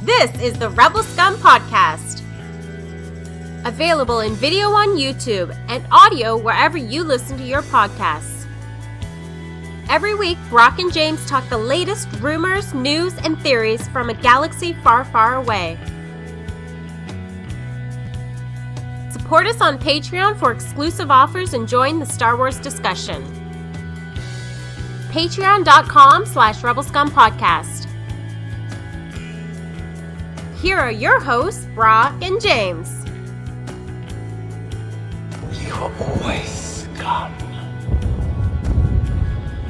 This is the Rebel Scum Podcast. Available in video on YouTube and audio wherever you listen to your podcasts. Every week, Brock and James talk the latest rumors, news, and theories from a galaxy far, far away. Support us on Patreon for exclusive offers and join the Star Wars discussion. Patreon.com/RebelScumPodcast. Here are your hosts, Brock and James. You are always scum.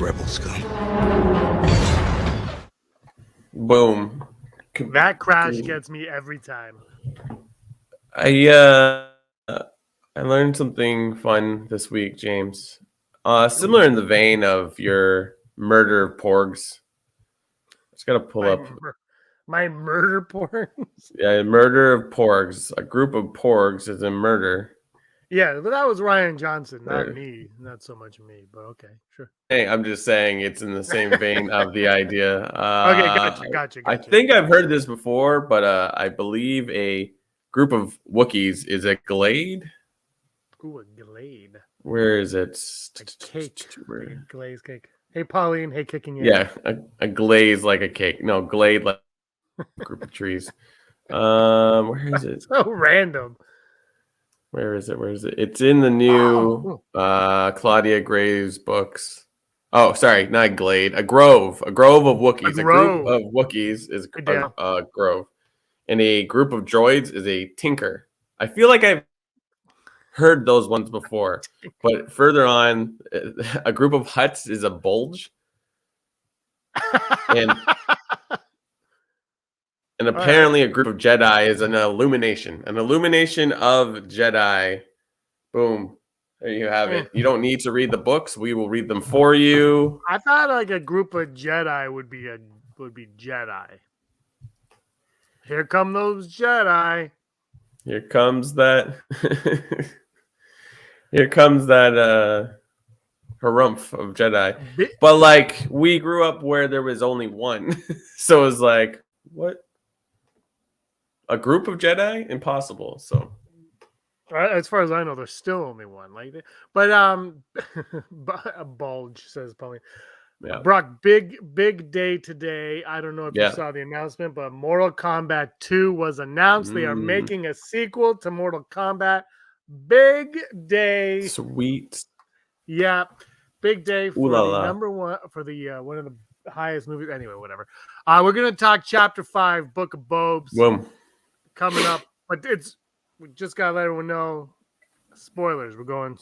Rebel scum. Boom. That crash gets me every time. I learned something fun this week, James. Similar in the vein of your murder of porgs. Just gotta pull up My murder porgs? Yeah, murder of porgs. A group of porgs is a murder. Yeah, but that was Ryan Johnson, not me. Not so much me, but okay, sure. Hey, I'm just saying it's in the same vein of the idea. Okay, gotcha. I think I've heard this before, but I believe a group of Wookiees is a glade. Ooh, a glade. Where is it? A cake. A glazed cake. Hey, Pauline. Hey, kicking you. Yeah, a glaze like a cake. No, glade like a group of trees. Where is it? So random. Where is it? It's in the new Claudia Gray's books. Oh, sorry, not glade. A grove of Wookiees. A group of Wookiees is a grove. And a group of droids is a tinker. I feel like I've heard those ones before. But further on, a group of huts is a bulge. And apparently a group of Jedi is an illumination. An illumination of Jedi. Boom. There you have it. You don't need to read the books. We will read them for you. I thought like a group of Jedi would be Jedi. Here come those Jedi. Here comes that. Here comes that harumph of Jedi. But like we grew up where there was only one. So it was like, what? A group of Jedi? Impossible. So as far as I know, there's still only one. But a bulge, says Pauline. Yeah. Brock, big day today. I don't know if you saw the announcement, but Mortal Kombat 2 was announced. They are making a sequel to Mortal Kombat. Big day. Sweet. Yeah. Big day for the number one, for the one of the highest movies. Anyway, whatever. We're gonna talk Chapter 5, Book of Bobes. Boom. Coming up, but we just gotta let everyone know spoilers. We're going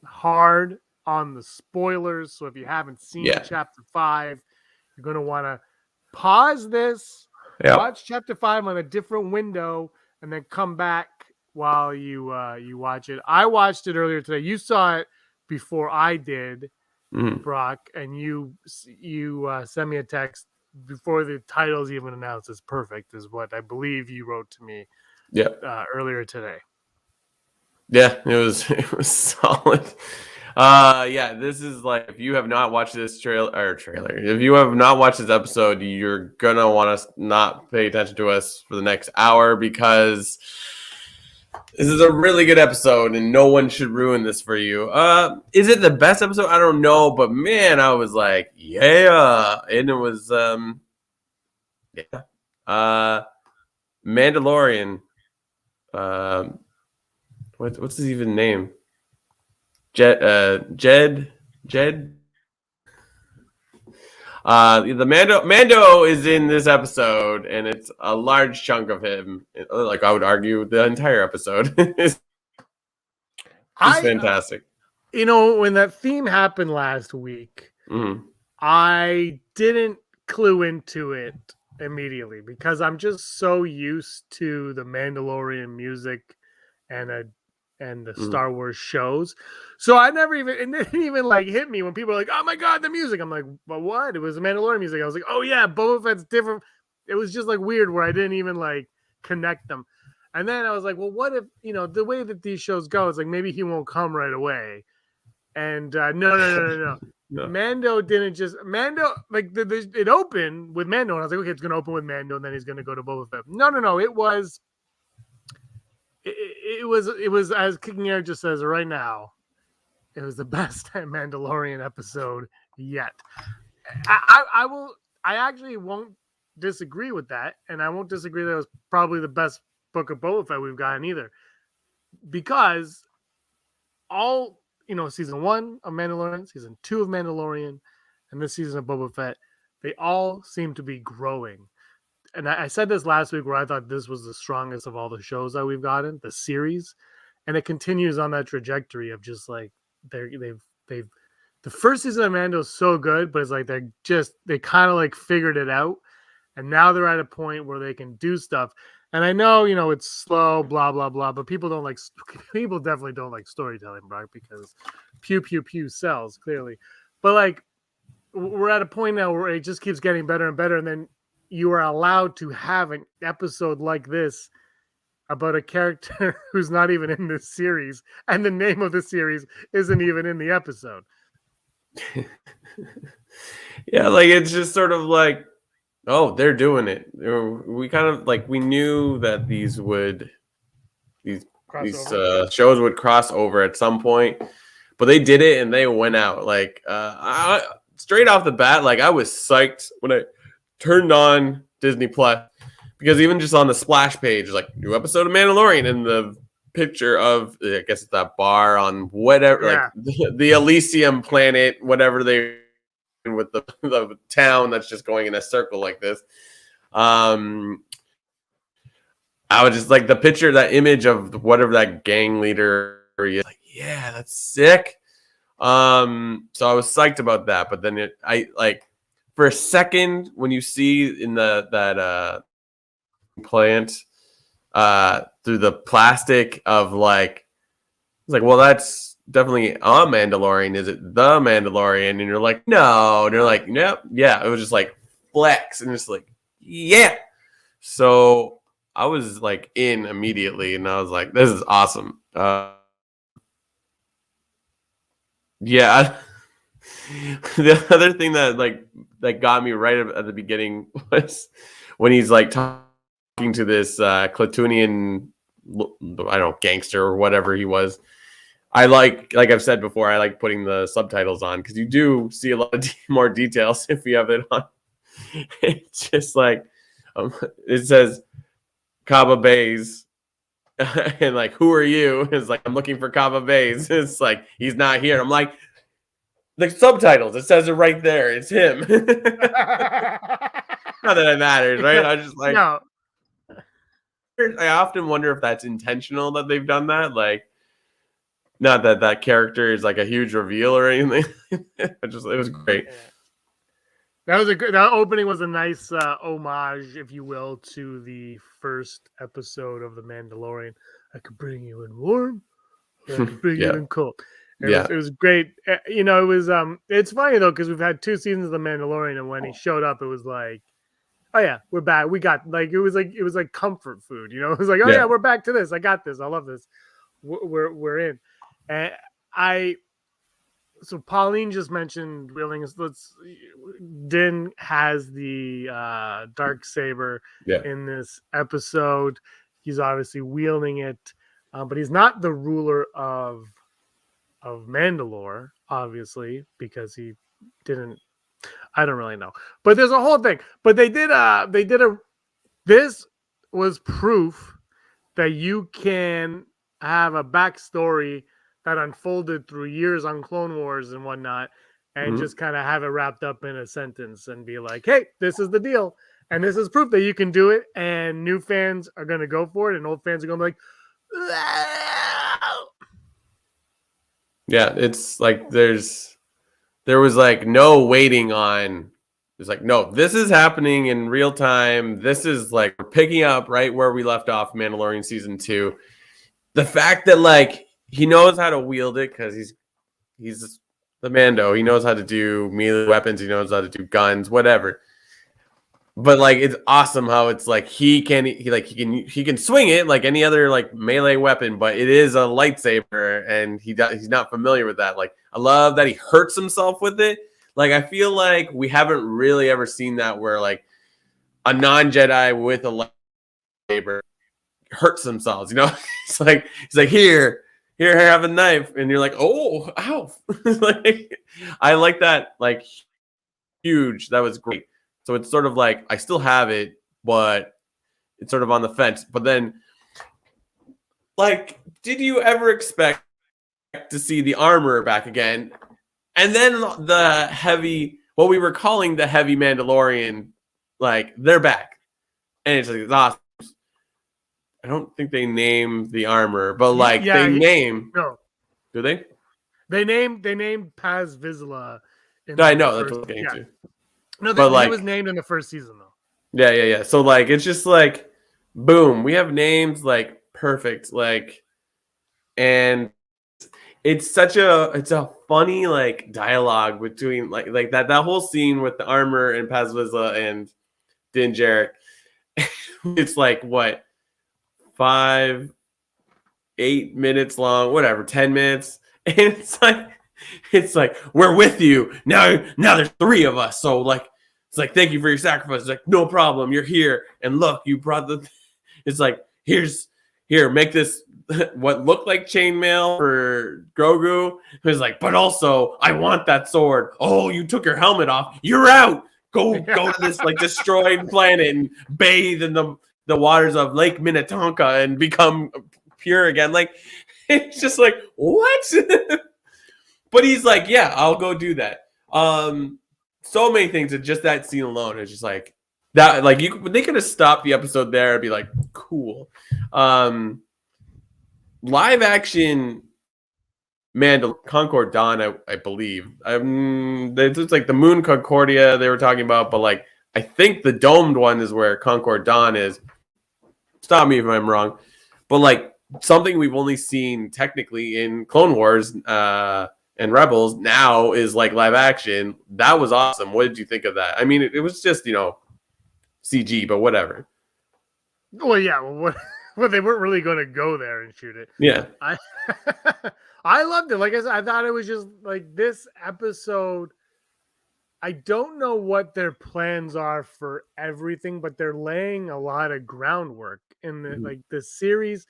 hard on the spoilers. So if you haven't seen Chapter 5, you're gonna want to pause this, watch Chapter 5 on a different window, and then come back while you watch it. I watched it earlier today. You saw it before I did, Brock, and you sent me a text before the title's even announced. Is perfect, is what I believe you wrote to me. Earlier today. Yeah, it was solid. This is like, if you have not watched this trailer, if you have not watched this episode, you're gonna want to not pay attention to us for the next hour, because this is a really good episode and no one should ruin this for you. Is it the best episode? I don't know, but man, I was like, yeah. And it was Mandalorian. What's his even name? Jed. The Mando is in this episode, and it's a large chunk of him. Like, I would argue the entire episode is fantastic. When that theme happened last week, I didn't clue into it immediately because I'm just so used to the Mandalorian music and the Star Wars shows. So I never even, it didn't even like hit me when people are like, oh my God, the music. I'm like, but what? It was the Mandalorian music. I was like, oh yeah, Boba Fett's different. It was just like weird where I didn't even like connect them. And then I was like, well, what if, the way that these shows go, it's like, maybe he won't come right away. And no. Mando didn't just like it opened with Mando, and I was like, okay, it's gonna open with Mando, and then he's gonna go to Boba Fett. No, it was as Kicking Air just says right now, it was the best Mandalorian episode yet. I actually won't disagree with that, and I won't disagree that it was probably the best book of Boba Fett we've gotten either, because all season 1 of Mandalorian, season 2 of Mandalorian, and this season of Boba Fett, they all seem to be growing. And I said this last week where I thought this was the strongest of all the shows that we've gotten, the series, and it continues on that trajectory of just like they've the first season of Mando is so good, but it's like they kind of like figured it out, and now they're at a point where they can do stuff. And I know it's slow, blah blah blah, but people definitely don't like storytelling, Brock, because pew pew pew sells clearly. But like we're at a point now where it just keeps getting better and better, and then you are allowed to have an episode like this about a character who's not even in this series, and the name of the series isn't even in the episode. Yeah, like it's just sort of like, oh, they're doing it. We kind of like we knew that these shows would cross over at some point, but they did it and they went out. Like straight off the bat, like I was psyched when I turned on Disney Plus, because even just on the splash page, like new episode of Mandalorian, and the picture of, I guess it's that bar on whatever, like the Elysium planet, whatever they with the town that's just going in a circle like this. I was just like, the picture, that image of whatever that gang leader is, like, yeah, that's sick. So I was psyched about that, but then I like for a second when you see in that plant through the plastic of like, it's like, well, that's definitely a Mandalorian. Is it the Mandalorian? And you're like, no. And you're like, nope. Yeah. It was just like flex, and just like, yeah. So I was like in immediately, and I was like, this is awesome. Yeah. The other thing that got me right at the beginning was when he's like talking to this Klatooinian, I don't know, gangster or whatever he was. I like I've said before, I like putting the subtitles on because you do see a lot of more details if you have it on. It's just like it says Kaba Bays, and like, who are you? It's like, I'm looking for Kaba Bays. It's like, he's not here. I'm like, the subtitles, it says it right there. It's him. Not that it matters, right? I just like, no. I often wonder if that's intentional that they've done that. Like, not that character is like a huge reveal or anything. It was great. That opening was a nice homage, if you will, to the first episode of The Mandalorian. I could bring you in warm, or I could bring you in cold. It was great. It was it's funny though, because we've had 2 seasons of The Mandalorian, and when he showed up, it was like, oh yeah, we're back. We got like it was like comfort food. It was like, oh yeah, we're back to this. I got this. I love this. We're in. And so Pauline just mentioned wielding. Din has the dark saber in this episode. He's obviously wielding it, but he's not the ruler of Mandalore, obviously, because he didn't. I don't really know, but there's a whole thing. But this was proof that you can have a backstory that unfolded through years on Clone Wars and whatnot, and just kind of have it wrapped up in a sentence and be like, hey, this is the deal. And this is proof that you can do it, and new fans are going to go for it, and old fans are going to be like, yeah, it's like there was like no waiting on. It's like, no, this is happening in real time. This is like, we're picking up right where we left off Mandalorian season 2. The fact that like he knows how to wield it because he's the Mando. He knows how to do melee weapons. He knows how to do guns, whatever. But like, it's awesome how it's like he can swing it like any other like melee weapon, but it is a lightsaber, and he's not familiar with that. Like, I love that he hurts himself with it, Like, I feel like we haven't really ever seen that where like a non-Jedi with a lightsaber hurts themselves. It's like he's like here, have a knife, and you're like, oh, ow. Like, I like that. Like, huge. That was great. So it's sort of like I still have it, but it's sort of on the fence. But then, like, did you ever expect to see the armor back again? And then the heavy, what we were calling the heavy Mandalorian, like, they're back. And it's like, it's awesome. I don't think they name the armor, but like No. Do they? They named Paz Vizsla. I know that's what I'm getting to. No, he was named in the first season though. Yeah. So like it's just like boom, we have names like perfect, like, and it's a funny like dialogue between like that whole scene with the armor and Paz Vizsla and Din Djarin. It's like what 5-8 minutes long, whatever, 10 minutes, and it's like we're with you now. There's 3 of us, so like it's like thank you for your sacrifice. It's like no problem, you're here, and look, you brought the. It's like here, make this what looked like chainmail for Grogu. It was like, but also I want that sword. Oh, you took your helmet off. You're out. Go to this like destroyed planet and bathe in the waters of Lake Minnetonka and become pure again. Like, it's just like, what? But he's like, yeah, I'll go do that. So many things, and just that scene alone is just like that. Like, they could have stopped the episode there and be like, cool. Live action Concord Dawn, I believe. It's like the Moon Concordia they were talking about, but like I think the domed one is where Concord Dawn is. Stop me if I'm wrong, but like something we've only seen technically in Clone Wars and Rebels now is like live action. That was awesome. What did you think of that? I mean, it was just CG, but whatever. Well, yeah. Well, they weren't really going to go there and shoot it. Yeah, I loved it. Like I said, I thought it was just like this episode. I don't know what their plans are for everything, but they're laying a lot of groundwork in the series.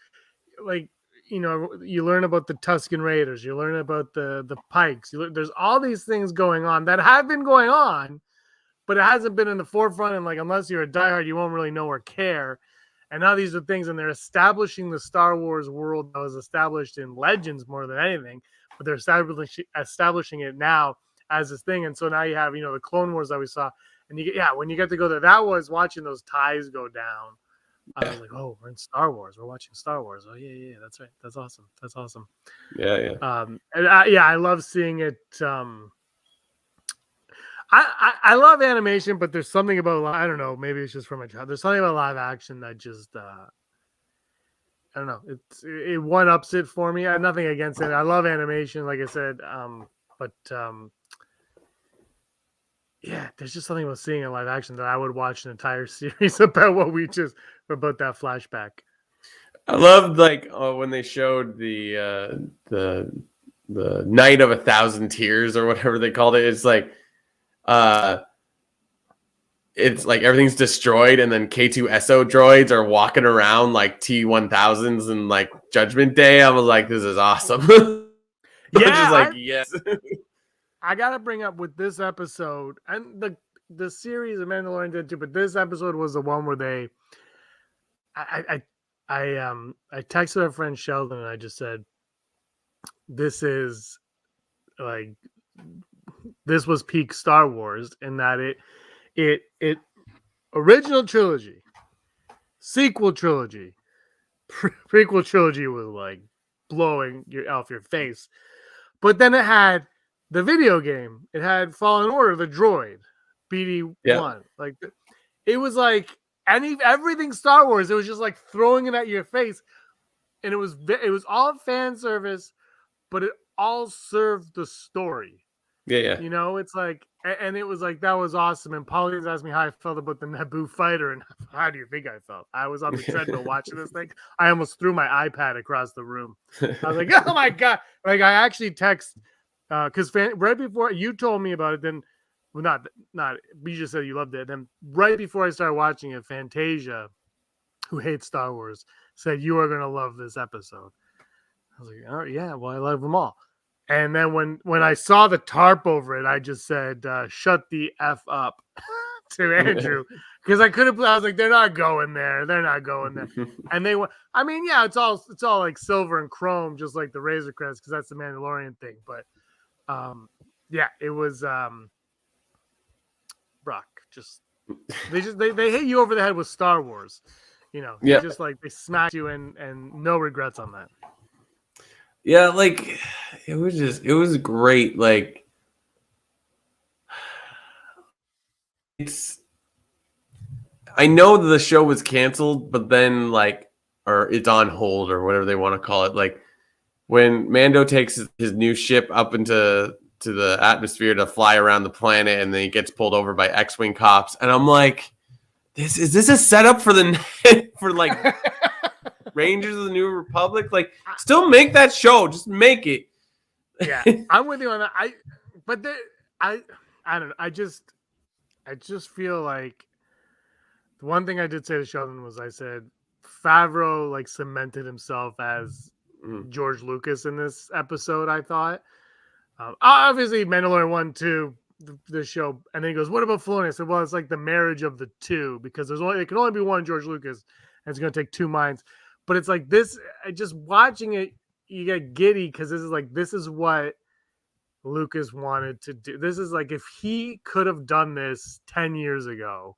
Like, you learn about the Tusken Raiders, you learn about the Pikes. There's all these things going on that have been going on, but it hasn't been in the forefront. And like, unless you're a diehard, you won't really know or care. And now these are things, and they're establishing the Star Wars world that was established in Legends more than anything, but they're establishing it now as this thing. And so now you have, the Clone Wars that we saw, and when you get to go there, that was watching those ties go down. I was like, oh, we're in Star Wars. We're watching Star Wars. Oh yeah, that's right. That's awesome. Yeah. And I love seeing it. I love animation, but there's something about, I don't know, maybe it's just from my child. There's something about live action that just I don't know. It one ups it for me. I have nothing against it. I love animation, like I said. But yeah, there's just something about seeing a live action that I would watch an entire series about about that flashback. I loved when they showed the Night of 1,000 Tears or whatever they called it. It's like everything's destroyed, and then K2SO droids are walking around like T-1000s and like Judgment Day. I was like, this is awesome. Yeah, yes. I gotta bring up with this episode, and the series of Mandalorian did too, but this episode was the one where I texted our friend Sheldon and I just said, this was peak Star Wars, in that it original trilogy, sequel trilogy, prequel trilogy was like blowing off your face, but then it had the video game, it had Fallen Order, the droid BD1, like it was like everything Star Wars. It was just like throwing it at your face, and it was all fan service, but it all served the story. Yeah. It's like, and it was like, that was awesome. And Pauline's asked me how I felt about the Naboo fighter, and how do you think I felt? I was on the treadmill watching this thing. I almost threw my iPad across the room. I was like, oh my God. Like, I actually text, because right before you told me about it, then well, not. You just said you loved it. And then right before I started watching it, Fantasia, who hates Star Wars, said you are gonna love this episode. I was like, all right, yeah, well, I love them all. And then when I saw the tarp over it, I just said, "Shut the f up" to Andrew, because I could have. I was like, "They're not going there. They're not going there." And they went. I mean, yeah, it's all like silver and chrome, just like the Razor Crest, because that's the Mandalorian thing. But yeah, it was Brock. They hit you over the head with Star Wars. Yeah. Just like they smacked you and no regrets on that. Yeah, like it was great. Like I know the show was canceled, but then or it's on hold or whatever they want to call it. Like when Mando takes his new ship up into the atmosphere to fly around the planet, and then he gets pulled over by X-wing cops, and I'm like, is this a setup for for like Rangers of the New Republic? Like, still make that show, just make it. Yeah, I'm with you on that. I don't know. I just feel like the one thing I did say to Sheldon was I said Favreau like cemented himself as George Lucas in this episode. I thought obviously Mandalorian 1, 2, the show, and then he goes, "What about Filoni?" I said, "Well, it's like the marriage of the two, because it can only be one George Lucas, and it's going to take two minds." But it's like this, just watching it, you get giddy because this is what Lucas wanted to do. This is like, if he could have done this 10 years ago,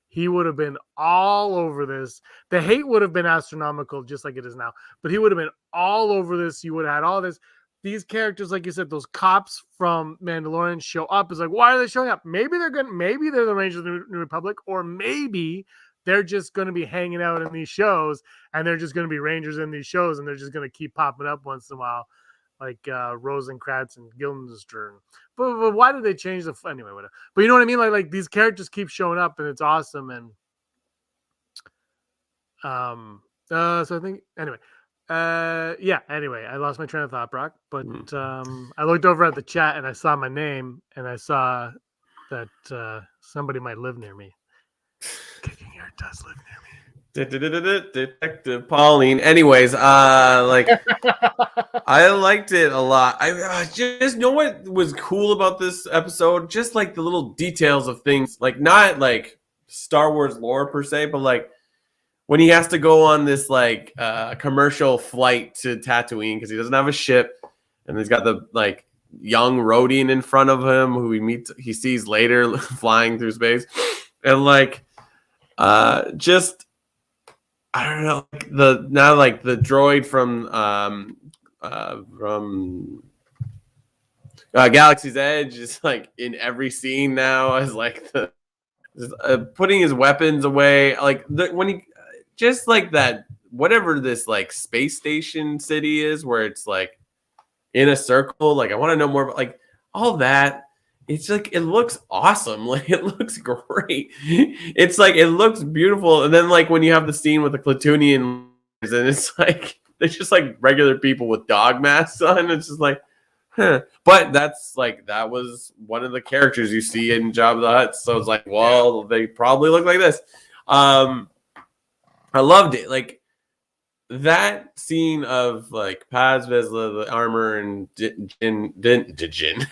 he would have been all over this. The hate would have been astronomical, just like it is now. But he would have been all over this. You would have had all this. These characters, like you said, those cops from Mandalorian show up. It's like, why are they showing up? Maybe they're the Rangers of the New Republic, or maybe they're just going to be hanging out in these shows, and they're just going to be Rangers in these shows, and they're just going to keep popping up once in a while, like Rosencrantz and Guildenstern. But why did they change anyway? Whatever. But you know what I mean? Like these characters keep showing up, and it's awesome. And so I think anyway. Yeah. Anyway, I lost my train of thought, Brock. But I looked over at the chat, and I saw my name, and I saw that somebody might live near me. Kicking Air does live near me. Detective Pauline. Anyways, I liked it a lot. I just know what was cool about this episode, just like the little details of things, like not like Star Wars lore per se, but like when he has to go on this like commercial flight to Tatooine because he doesn't have a ship, and he's got the like young Rodian in front of him who he sees later flying through space, and like just I don't know, the droid from Galaxy's Edge is like in every scene now as like putting his weapons away, like when he just like that whatever this like space station city is where it's like in a circle. Like I want to know more about like all that. It's like it looks awesome. Like it looks great. It's like it looks beautiful. And then like when you have the scene with the Clatoonian, and it's like they're just like regular people with dog masks on. It's just like, huh. But that's like that was one of the characters you see in Jabba the Hutt. So it's like, well, they probably look like this. I loved it. Like that scene of like Paz Vizsla, the armor, and Din Djarin,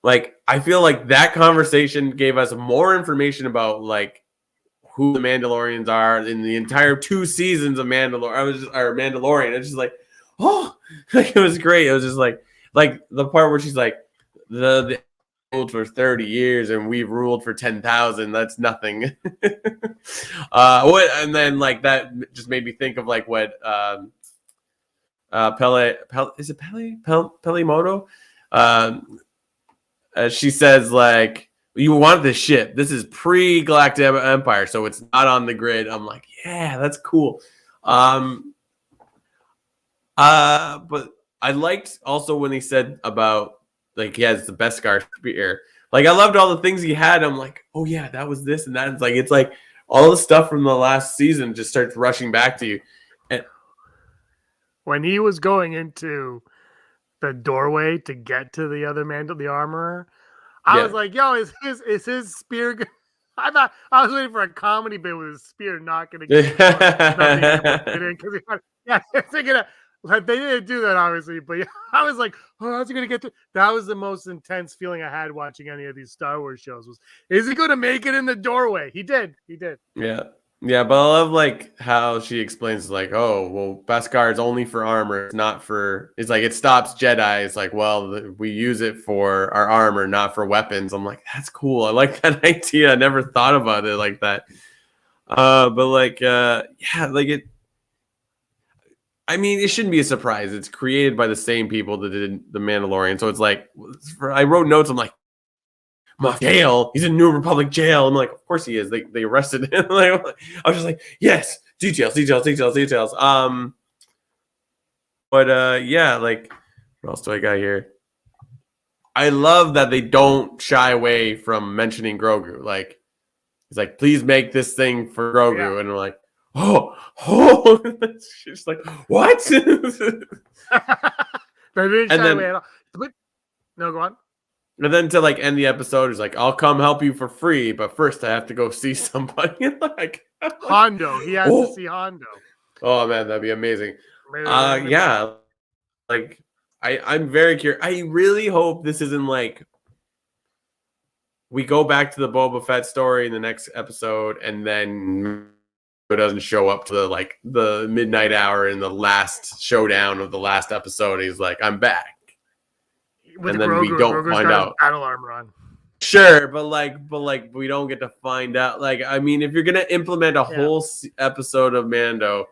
like I feel like that conversation gave us more information about like who the Mandalorians are in the entire 2 seasons of Mandalorian. It's just like, oh, like it was great. It was just like the part where she's like, the ruled for 30 years and we've ruled for 10,000. That's nothing. And then like that just made me think of like what Pelimoto? She says like, you want this ship. This is pre-Galactic Empire, so it's not on the grid. I'm like, yeah, that's cool. But I liked also when he said about like he has the Beskar spear. Like I loved all the things he had. I'm like, oh yeah, that was this and that. It's like all the stuff from the last season just starts rushing back to you. And when he was going into the doorway to get to the other the armorer. I was like, yo, is his spear good? I thought I was waiting for a comedy bit with his spear not going to get in because thinking like they didn't do that obviously, but yeah, I was like, oh, how's he going to get to? That was the most intense feeling I had watching any of these Star Wars shows. Is he going to make it in the doorway? He did. Yeah, but I love like how she explains like, oh, well, Beskar is only for armor, it's not for. It's like it stops Jedi. It's like, well, we use it for our armor, not for weapons. I'm like, that's cool. I like that idea. I never thought about it like that. But like, yeah, like it. I mean, it shouldn't be a surprise. It's created by the same people that did The Mandalorian, so it's like, I wrote notes. I'm like, jail. He's in New Republic jail. I'm like, of course he is. They arrested him. I was just like, yes, details. But yeah, like, what else do I got here? I love that they don't shy away from mentioning Grogu. Like, he's like, please make this thing for Grogu, and we're like, oh, she's like, what? They didn't shy away at all. But no, go on. And then to like end the episode, he's like, I'll come help you for free, but first I have to go see somebody. Like Hondo. He has to see Hondo. Oh man, that'd be amazing. Yeah. Like I'm very curious. I really hope this isn't like we go back to the Boba Fett story in the next episode and then it doesn't show up to the midnight hour in the last showdown of the last episode. He's like, I'm back. With and then Grogu, we don't Grogu's find out battle armor on. Sure, but we don't get to find out. Like, I mean, if you're gonna implement a whole episode of Mando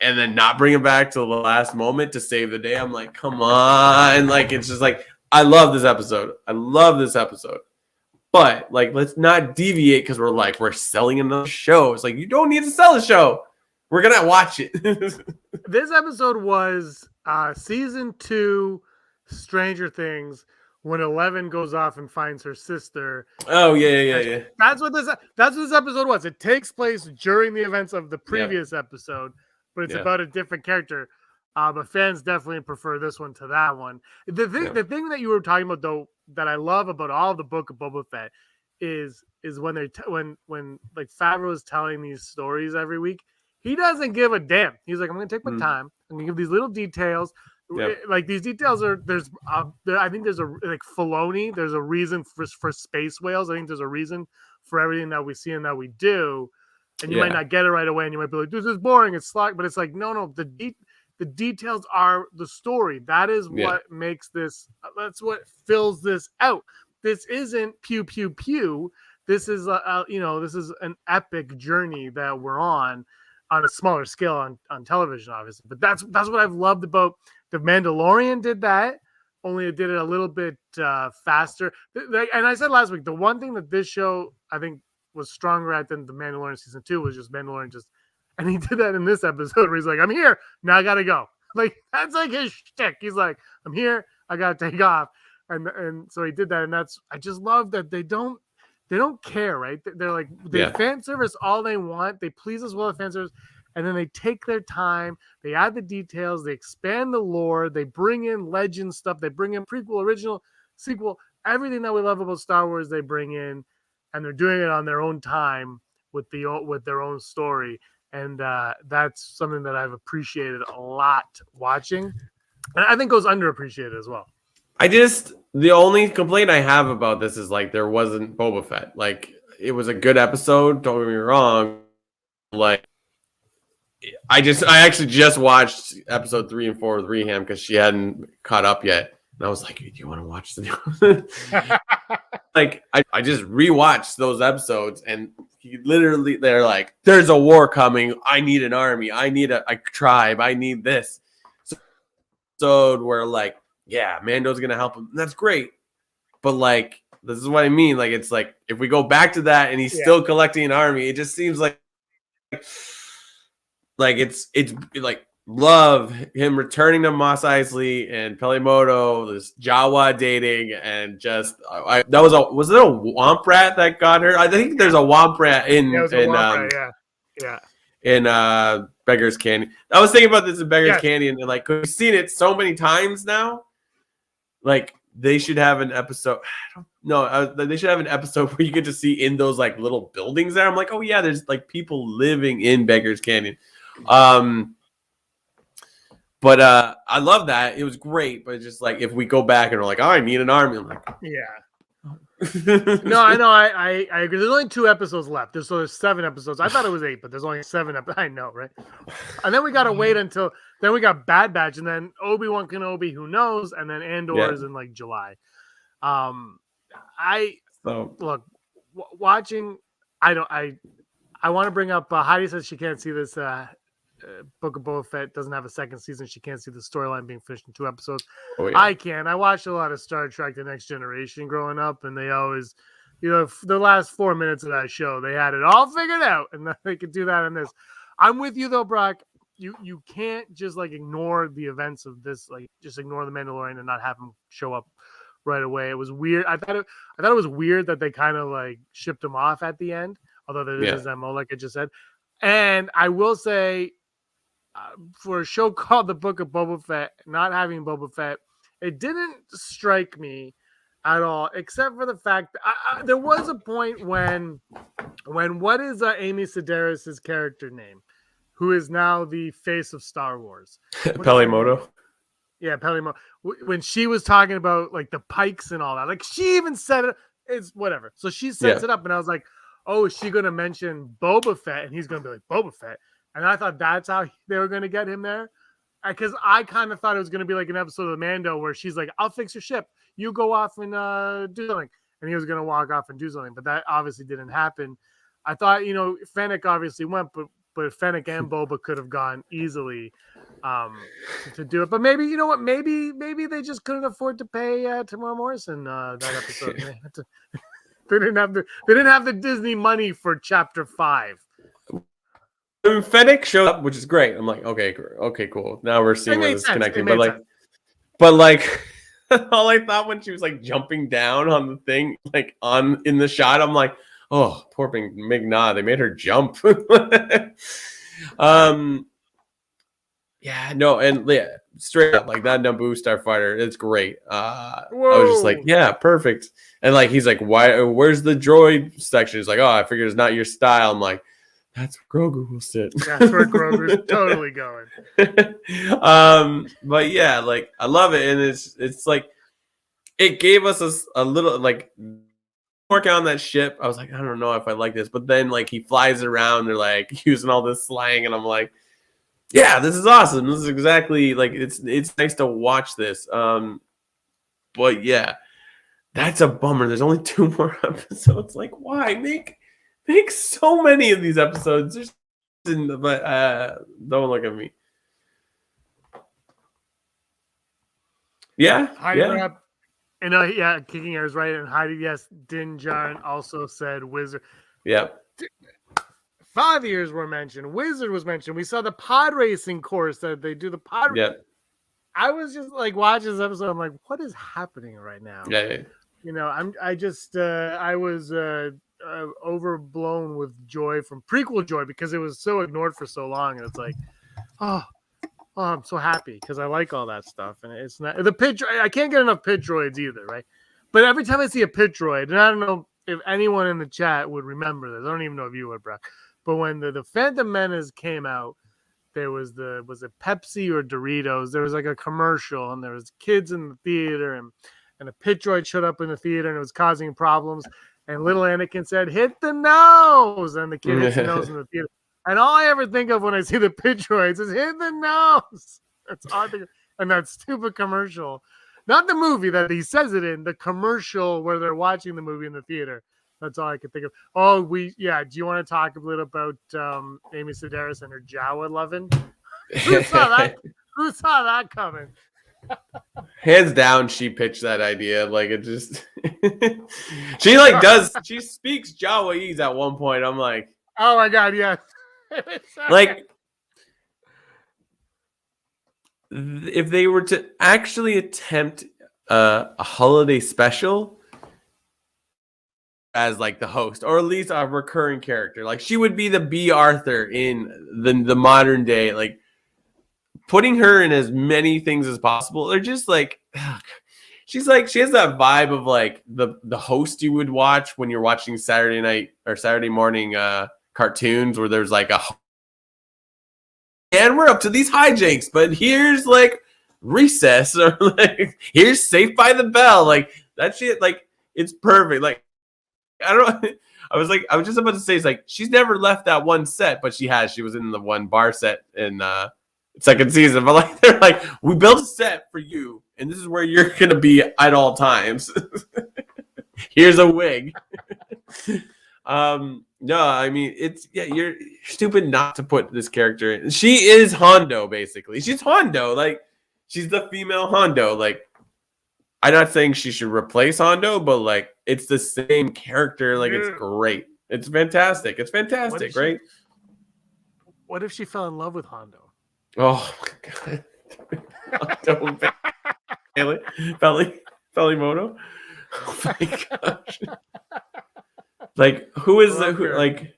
and then not bring him back to the last moment to save the day, I'm like, come on! Like, it's just like I love this episode. But like, let's not deviate because we're selling another show. It's like you don't need to sell the show. We're gonna watch it. This episode was season 2. Stranger Things when 11 goes off and finds her sister. Oh yeah. That's what this episode was. It takes place during the events of the previous episode, but it's about a different character. But fans definitely prefer this one to that one. The thing that you were talking about though that I love about all the book of Boba Fett is when when like Favreau is telling these stories every week, he doesn't give a damn. He's like, I'm going to take my time. I'm going to give these little details. Yep. Like these details are I think there's a like Filoni. There's a reason for space whales. I think there's a reason for everything that we see and that we do. And you might not get it right away, and you might be like, "This is boring. It's slack." But it's like, no. The details are the story. That is what makes this. That's what fills this out. This isn't pew pew pew. This is this is an epic journey that we're on a smaller scale on television, obviously. But that's what I've loved about. The Mandalorian did that, only it did it a little bit faster. And I said last week, the one thing that this show, I think, was stronger at than the Mandalorian season 2 was just Mandalorian and he did that in this episode where he's like, I'm here, now I gotta go. Like, that's like his shtick. He's like, I'm here, I gotta take off. And so he did that, and I just love that they don't care, right? They're like, they fan service all they want, they please us well at fan service. And then they take their time, they add the details, they expand the lore, they bring in legend stuff, they bring in prequel, original, sequel, everything that we love about Star Wars they bring in, and they're doing it on their own time with their own story. And that's something that I've appreciated a lot watching. And I think goes underappreciated as well. The only complaint I have about this is like there wasn't Boba Fett. Like, it was a good episode, don't get me wrong. Like, I actually just watched episode 3 and 4 with Reham because she hadn't caught up yet. And I was like, hey, do you want to watch the Like, I just rewatched those episodes and they're like, there's a war coming. I need an army. I need a tribe. I need this. So we're like, yeah, Mando's going to help him. That's great. But like, this is what I mean. Like, it's like, if we go back to that and he's still collecting an army, it just seems like it's like love him returning to Mos Eisley and Pelimoto, this Jawa dating, and just was it a Womp Rat that got her? I think there's a Womp Rat in Beggar's Canyon. I was thinking about this in Beggar's Canyon, and like we've seen it so many times now. Like they should have an episode. They should have an episode where you get to see in those like little buildings there. I'm like, oh yeah, there's like people living in Beggar's Canyon. But I love that. It was great. But it's just like if we go back and we're like, oh, I need an army. I'm like, yeah. No, I know. I agree. There's only 2 episodes left. There's 7 episodes. I thought it was 8, but there's only 7 episodes. I know, right? And then we got to wait until then we got Bad Batch, and then Obi-Wan Kenobi, who knows? And then Andor is in like July. Look, watching. I want to bring up. Heidi says she can't see this. Book of Boba Fett doesn't have a second season. She can't see the storyline being finished in 2 episodes. Oh, yeah. I can. I watched a lot of Star Trek: The Next Generation growing up, and they always, the last 4 minutes of that show, they had it all figured out, and they could do that in this. I'm with you though, Brock. You can't just like ignore the events of this, like just ignore the Mandalorian and not have him show up right away. It was weird. I thought it was weird that they kind of like shipped him off at the end, although that is his MO, like I just said. And I will say, for a show called The Book of Boba Fett, not having Boba Fett, it didn't strike me at all, except for the fact that there was a point when what is Amy Sedaris' character name, who is now the face of Star Wars? Pelimoto. Yeah, Pelimoto. When she was talking about like the pikes and all that, like she even said it. It's whatever. So she sets it up, and I was like, oh, is she going to mention Boba Fett? And he's going to be like, Boba Fett. And I thought that's how they were going to get him there. Because I kind of thought it was going to be like an episode of the Mando where she's like, I'll fix your ship. You go off and do something. And he was going to walk off and do something. But that obviously didn't happen. I thought, Fennec obviously went, but Fennec and Boba could have gone easily to do it. But maybe, you know what? Maybe they just couldn't afford to pay Tamara Morrison that episode. They didn't have the Disney money for Chapter 5. When Fennec showed up, which is great. I'm like, okay, cool. Now we're seeing where this is connecting. But like, all I thought when she was like jumping down on the thing, like in the shot, I'm like, oh, poor Ming-Na. They made her jump. Straight up, like that Naboo Starfighter, it's great. I was just like, yeah, perfect. And like, he's like, where's the droid section? He's like, oh, I figured it's not your style. I'm like, that's where Grogu will sit. That's where Grogu's totally going. But yeah, like I love it, and it's like it gave us a little like working on that ship. I was like, I don't know if I like this, but then like he flies around, they're like using all this slang, and I'm like, yeah, this is awesome. This is exactly like it's nice to watch this. But yeah, that's a bummer. There's only 2 more episodes. Like, why make so many of these episodes? But don't look at me. Yeah, Heidi up, and Kicking Air is right. And Heidi, yes, Din Djarin also said Wizard. Yeah. 5 years were mentioned. Wizard was mentioned. We saw the pod racing course that they do the pod. Yeah. I was just like watching this episode. I'm like, what is happening right now? Yeah. I was overblown with joy from prequel joy because it was so ignored for so long, and it's like, oh, I'm so happy because I like all that stuff, and it's not the pit. I can't get enough pit droids either, right? But every time I see a pit droid, and I don't know if anyone in the chat would remember this. I don't even know if you would, Brock. But when the Phantom Menace came out, there was it Pepsi or Doritos? There was like a commercial, and there was kids in the theater, and a pit droid showed up in the theater, and it was causing problems. And little Anakin said, "Hit the nose," and the kid hits the nose in the theater. And all I ever think of when I see the pit droids is hit the nose. That's all I think of. And that stupid commercial, not the movie that he says it in, the commercial where they're watching the movie in the theater. That's all I could think of. Oh, do you want to talk a little about Amy Sedaris and her Jawa loving? Who saw that? Who saw that coming? Hands down, she pitched that idea. Like it just, she speaks Jawaese at one point. I'm like, oh my god, yes. Like, if they were to actually attempt a holiday special, as like the host, or at least a recurring character. Like she would be the B. Arthur in the modern day. Like putting her in as many things as possible. They're just like she has that vibe of like the host you would watch when you're watching Saturday night or Saturday morning cartoons where there's like and we're up to these hijinks, but here's like recess or like here's Safe by the Bell. Like that shit, like it's perfect. Like I don't know. I was just about to say, it's like she's never left that one set, but she has. She was in the one bar set in second season. But like they're like, we built a set for you, and this is where you're gonna be at all times. Here's a wig. No, I mean you're stupid not to put this character in. She is Hondo, basically. She's Hondo, like she's the female Hondo. Like I'm not saying she should replace Hondo, but like it's the same character. Like it's great. It's fantastic. It's fantastic, right? What if she fell in love with Hondo? Oh my god. Bellymoto. Oh my gosh. Like who is like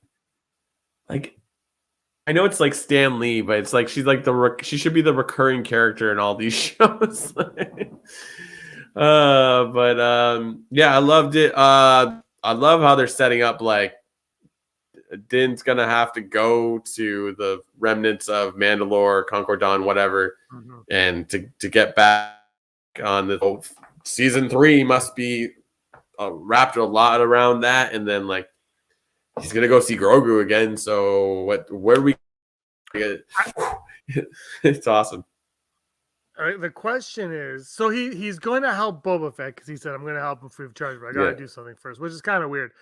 I know it's like Stan Lee, but it's like she's like she should be the recurring character in all these shows. Yeah, I loved it. I love how they're setting up like Din's gonna have to go to the remnants of Mandalore, Concordan, whatever, and to get back on the season 3 must be wrapped a lot around that, and then like he's gonna go see Grogu again. So where do we get? It's awesome. All right, the question is, so he's going to help Boba Fett because he said, I'm going to help him free of charge, but I got to do something first, which is kind of weird.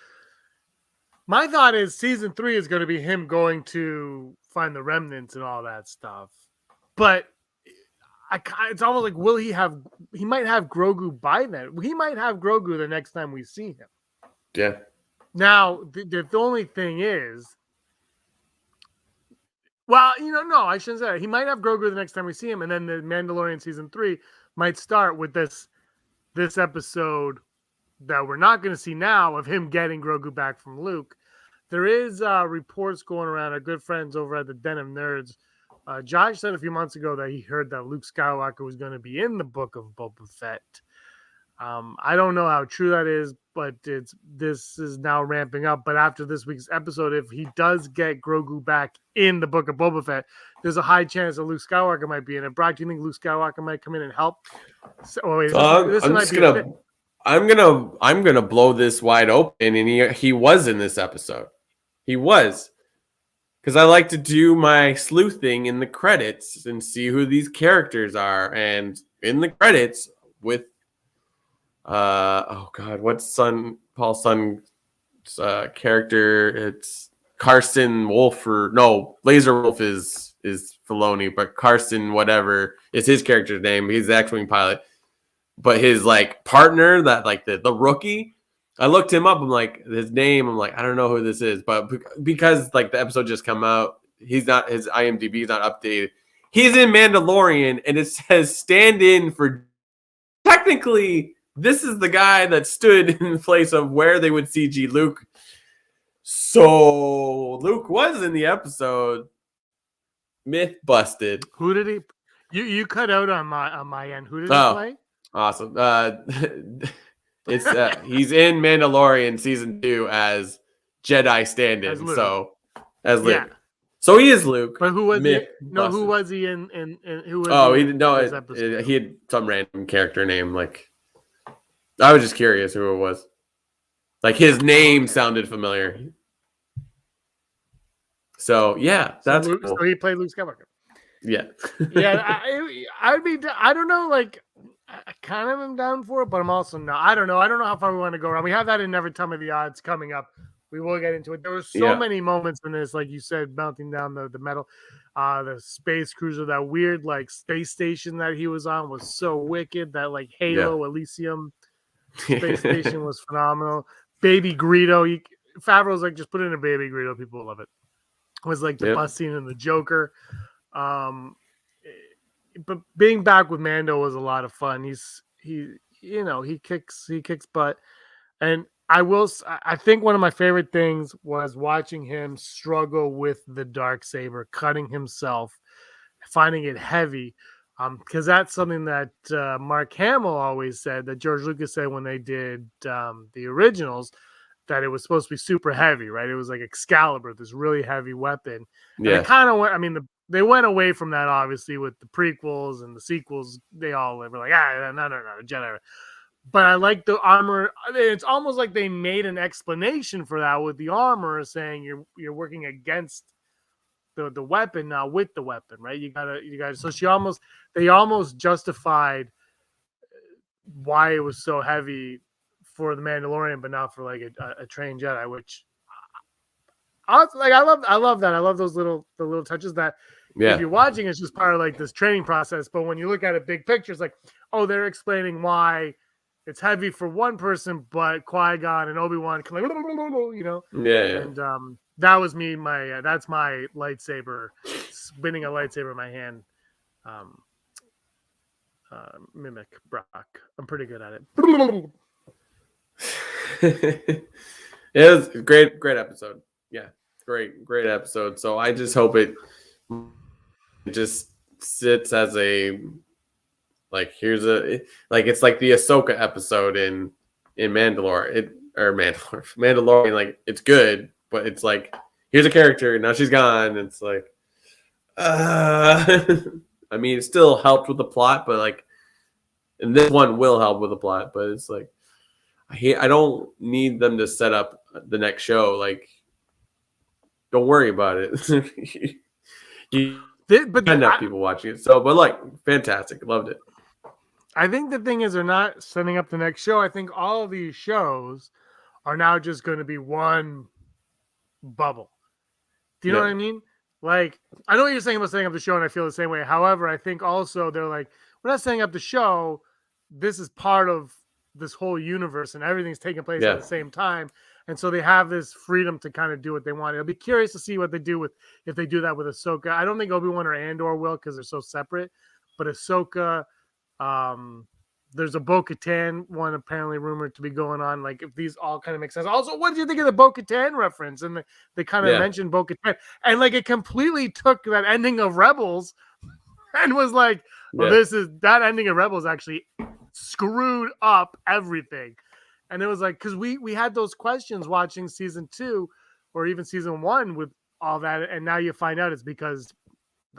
My thought is season 3 is going to be him going to find the remnants and all that stuff. But it's almost like, he might have Grogu by then. He might have Grogu the next time we see him. Yeah. Now, the only thing is, well, no, I shouldn't say that. He might have Grogu the next time we see him, and then the Mandalorian season 3 might start with this episode that we're not going to see now of him getting Grogu back from Luke. There is reports going around. Our good friends over at the Den of Nerds, Josh said a few months ago that he heard that Luke Skywalker was going to be in the book of Boba Fett. I don't know how true that is, but this is now ramping up. But after this week's episode, if he does get Grogu back in the book of Boba Fett, there's a high chance that Luke Skywalker might be in it. Brock, do you think Luke Skywalker might come in and help? I'm gonna blow this wide open, and he was in this episode. He was, because I like to do my sleuthing in the credits and see who these characters are, and in the credits with. Oh God, what's Paul Sun's character? It's Carson Wolf, or no, Laser Wolf is Filoni, but Carson whatever is his character's name. He's the X-wing pilot, but his like partner, that like the rookie. I looked him up. I'm like his name. I'm like I don't know who this is, but because like the episode just come out, his IMDb is not updated. He's in Mandalorian, and it says stand in for. Technically, this is the guy that stood in place of where they would CG Luke. So Luke was in the episode. Myth busted. Who did he? You cut out on my end. Who did he play? Awesome. It's he's in Mandalorian season 2 as Jedi stand-in. As Luke. Yeah. So he is Luke. But who was he? No, who was he in who was he in this episode? He had some random character name. Like I was just curious who it was. Like his name sounded familiar. So yeah, that's cool. So he played Luke Skywalker. Yeah. Yeah, I'd be. I don't know. Like, I kind of am down for it, but I'm also not. I don't know. I don't know how far we want to go around. We have that in Never Tell Me the Odds coming up. We will get into it. There were so many moments in this, like you said, melting down the metal. The space cruiser, that weird like space station that he was on was so wicked. That like Halo Elysium space station was phenomenal. Baby Greedo, Favreau's like just put in a Baby Greedo, people will love it. It was like the bus scene in the Joker. But being back with Mando was a lot of fun. He kicks butt, and I think one of my favorite things was watching him struggle with the Darksaber, cutting himself, finding it heavy. Because that's something that Mark Hamill always said, that George Lucas said when they did the originals, that it was supposed to be super heavy, right? It was like Excalibur, this really heavy weapon. And Yeah. it kind of went, I mean, they went away from that, obviously, with the prequels and the sequels. They all were like, no, Jedi. But I like the armor. It's almost like they made an explanation for that with the armor, saying you're working against the weapon, now with the weapon, right? You gotta. So they almost justified why it was so heavy for the Mandalorian, but not for like a trained Jedi. Which I love that. I love the little touches that. Yeah. If you're watching, it's just part of like this training process. But when you look at it big picture, it's like, oh, they're explaining why it's heavy for one person, but Qui-Gon and Obi-Wan can, like, you know. Yeah. And that was me. That's my lightsaber, spinning a lightsaber in my hand. Mimic Brock. I'm pretty good at it was a great episode. Yeah, great episode. So I just hope it just sits as a, like, it's like the Ahsoka episode in Mandalorian. Mandalorian, like, it's good, but it's like, here's a character, now she's gone. It's like, I mean, it still helped with the plot, but like, and this one will help with the plot, but it's like, I don't need them to set up the next show. Like, don't worry about it. But enough people watching it. So, but like, fantastic, loved it. I think the thing is, they're not setting up the next show. I think all of these shows are now just going to be one bubble. Do you know what I mean? Like, I know what you're saying about setting up the show, and I feel the same way. However, I think also they're like, we're not setting up the show. This is part of this whole universe, and everything's taking place at the same time. And so they have this freedom to kind of do what they want. I'll be curious to see what they do if they do that with Ahsoka. I don't think Obi-Wan or Andor will, because they're so separate. But Ahsoka, there's a Bo-Katan one apparently rumored to be going on. Like, if these all kind of make sense. Also, what did you think of the Bo-Katan reference? And they kind of mentioned Bo-Katan, and like, it completely took that ending of Rebels and was like, well, that ending of Rebels actually screwed up everything. And it was like, because we had those questions watching season 2 or even season 1 with all that, and now you find out it's because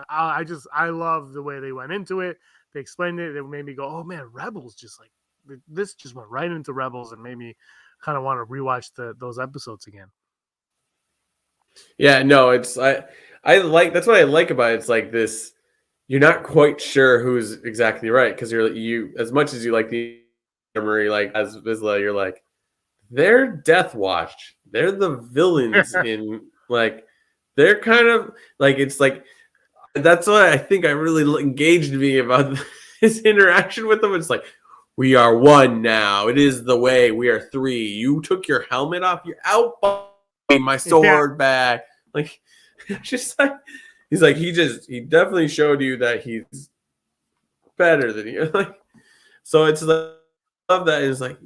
I love the way they went into it. They explained it. It made me go, oh man, Rebels, just like, this just went right into Rebels and made me kind of want to rewatch those episodes again. Yeah, no, it's I like, that's what I like about it. It's like this, you're not quite sure who's exactly right, because you as much as you like the memory, like as Vizsla, you're like, they're Death Watch, they're the villains in, like, they're kind of like, it's like, that's why I think I really engaged me about his interaction with them. It's like, we are one now. It is the way. We are three. You took your helmet off. You're out. My sword back. Like, just like, he's like, he definitely showed you that he's better than you. Like, so it's like, I love that. It's like,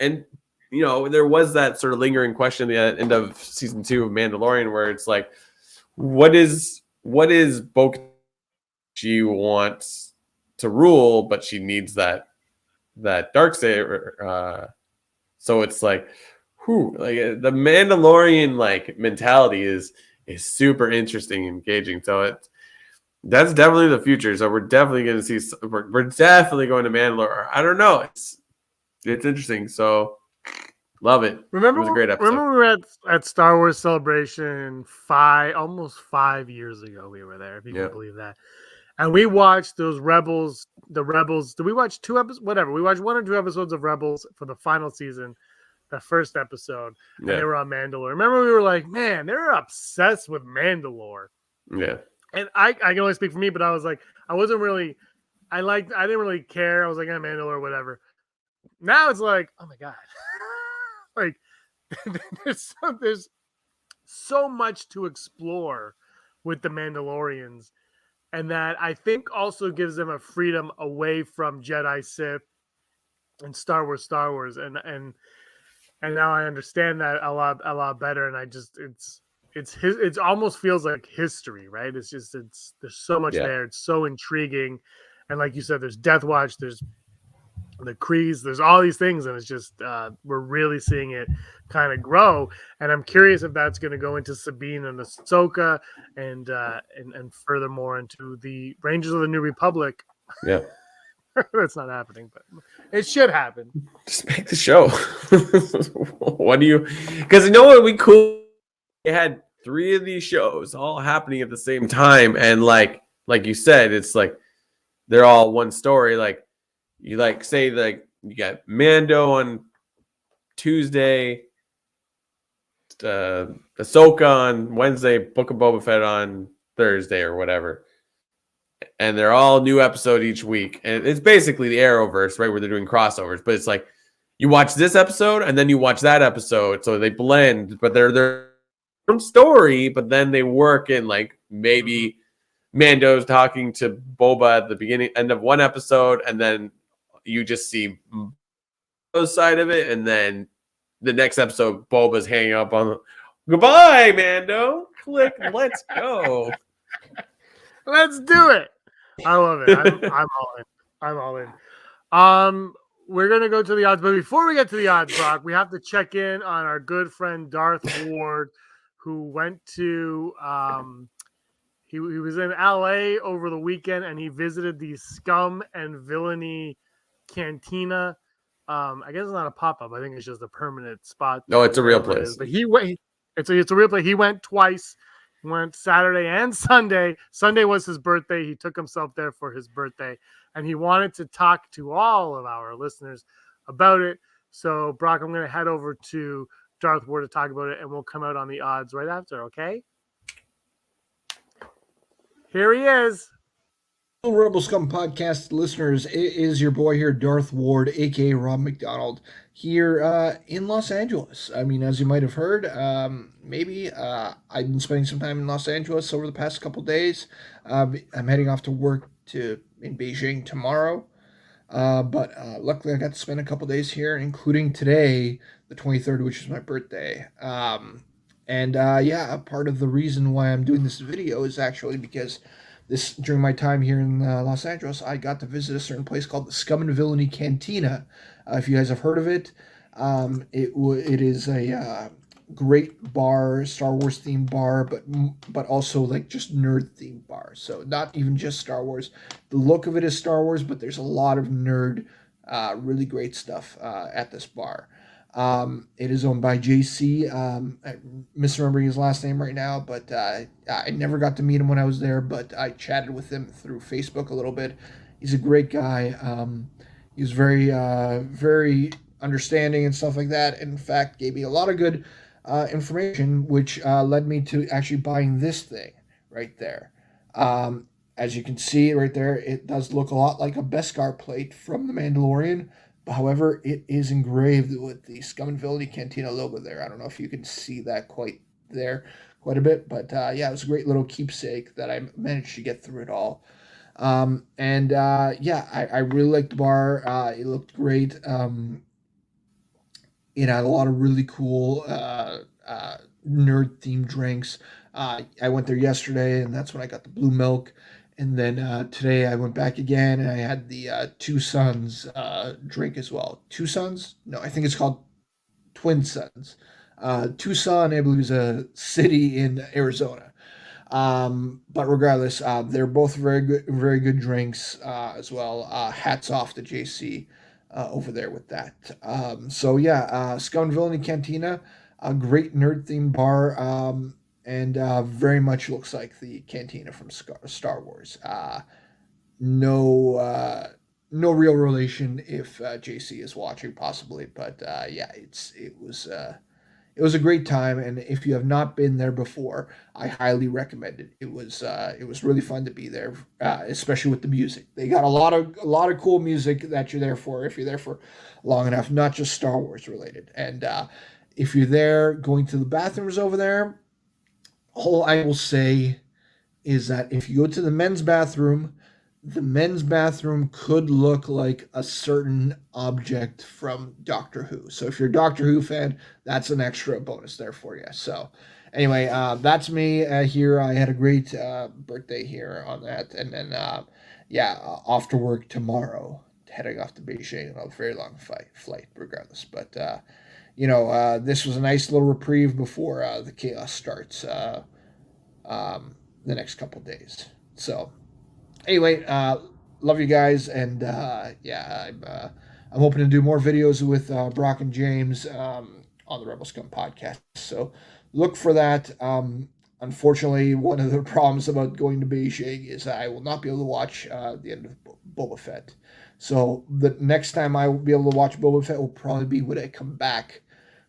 and you know, there was that sort of lingering question at the end of season 2 of Mandalorian, where it's like, what is Bo-Katan? She wants to rule, but she needs that Darksaber. So it's like, like, the Mandalorian, like, mentality is super interesting and engaging. So that's definitely the future. So we're definitely going to see. We're definitely going to Mandalore. I don't know. It's interesting. So love it. Remember, it was a great episode. Remember we were at Star Wars Celebration almost 5 years ago. We were there, if you can believe that. And we watched those Rebels. The Rebels. Did we watch 2 episodes? Whatever. We watched 1 or 2 episodes of Rebels for the final season. The first episode, and they were on Mandalore. Remember, we were like, man, they're obsessed with Mandalore. Yeah. And I can only speak for me, but I was like, I didn't really care. I was like, Mandalore, whatever. Now it's like, oh my God. Like, there's so much to explore with the Mandalorians. And that, I think, also gives them a freedom away from Jedi, Sith, and Star Wars. And and now I understand that a lot better. And I just it almost feels like history, right? There's so much Yeah. there. It's so intriguing, and like you said, there's Death Watch, there's the Krees, there's all these things, and it's just we're really seeing it kind of grow. And I'm curious if that's going to go into Sabine and Ahsoka, and furthermore into the Rangers of the New Republic. Yeah. That's not happening, but it should happen. Just make the show. What do you? Because you know what would be cool? They had 3 of these shows all happening at the same time, and like you said, it's like they're all one story. Like you say you got Mando on Tuesday, Ahsoka on Wednesday, Book of Boba Fett on Thursday or whatever. And they're all new episode each week. And it's basically the Arrowverse, right, where they're doing crossovers. But it's like you watch this episode and then you watch that episode. So they blend, but they're their own story, but then they work in like maybe Mando's talking to Boba at the end of one episode, and then you just see Boba's side of it, and then the next episode, Boba's hanging up on goodbye, Mando. Click, let's go. Let's do it. I love it. I'm all in. I'm all in. We're gonna go to the odds, but before we get to the odds, Brock, we have to check in on our good friend Darth Ward, who went to he was in LA over the weekend, and he visited the Scum and Villainy Cantina. I guess it's not a pop-up. I think it's just a permanent spot. No, it's a real place. But it's a real place. He went twice. He went Saturday and Sunday. Sunday was his birthday. He took himself there for his birthday, and he wanted to talk to all of our listeners about it. So, Brock, I'm going to head over to Darth Ward to talk about it, and we'll come out on the odds right after, okay? Here he is. Rebel Scum podcast listeners, it is your boy here, Darth Ward, aka Rob McDonald, here in Los Angeles. I mean, as you might have heard, I've been spending some time in Los Angeles over the past couple days. I'm heading off to work in Beijing tomorrow, but luckily I got to spend a couple days here, including today, the 23rd, which is my birthday. Part of the reason why I'm doing this video is actually because during my time here in Los Angeles, I got to visit a certain place called the Scum and Villainy Cantina. If you guys have heard of it, it is a great bar, Star Wars themed bar, but also like just nerd themed bar. So not even just Star Wars. The look of it is Star Wars, but there's a lot of nerd, really great stuff at this bar. It is owned by JC. I'm misremembering his last name right now, but I never got to meet him when I was there, but I chatted with him through Facebook a little bit. He's a great guy. He was very, very understanding and stuff like that. In fact, gave me a lot of good information, which led me to actually buying this thing right there. As you can see right there, it does look a lot like a Beskar plate from The Mandalorian. However, it is engraved with the Scum and Villainy Cantina logo there. I don't know if you can see that quite a bit, but it was a great little keepsake that I managed to get through it all. I really liked the bar. It looked great. It had a lot of really cool nerd-themed drinks. I went there yesterday, and that's when I got the blue milk. And then today I went back again, and I had the Two Sons drink as well. Two Sons? No, I think it's called Twin Sons. Tucson, I believe, is a city in Arizona. But regardless, they're both very good drinks as well. Hats off to JC over there with that. Scum and Villainy Cantina, a great nerd-themed bar. And very much looks like the cantina from Star Wars. No real relation if JC is watching, possibly, but it was a great time, and if you have not been there before, I highly recommend it. It was really fun to be there, especially with the music. They got a lot of cool music that you're there for if you're there for long enough, not just Star Wars related. And if you're there, going to the bathrooms over there. All I will say is that if you go to the men's bathroom, the men's bathroom could look like a certain object from Doctor Who. So if you're a Doctor Who fan, that's an extra bonus there for you. So anyway, that's me here. I had a great birthday here on that, and then off to work tomorrow, heading off to Beijing on a very long flight, regardless. But this was a nice little reprieve before the chaos starts the next couple days. So anyway, love you guys, and I'm hoping to do more videos with Brock and James on the Rebel Scum podcast. So look for that. Unfortunately, one of the problems about going to Beijing is I will not be able to watch the end of Boba Fett. So the next time I will be able to watch Boba Fett will probably be when I come back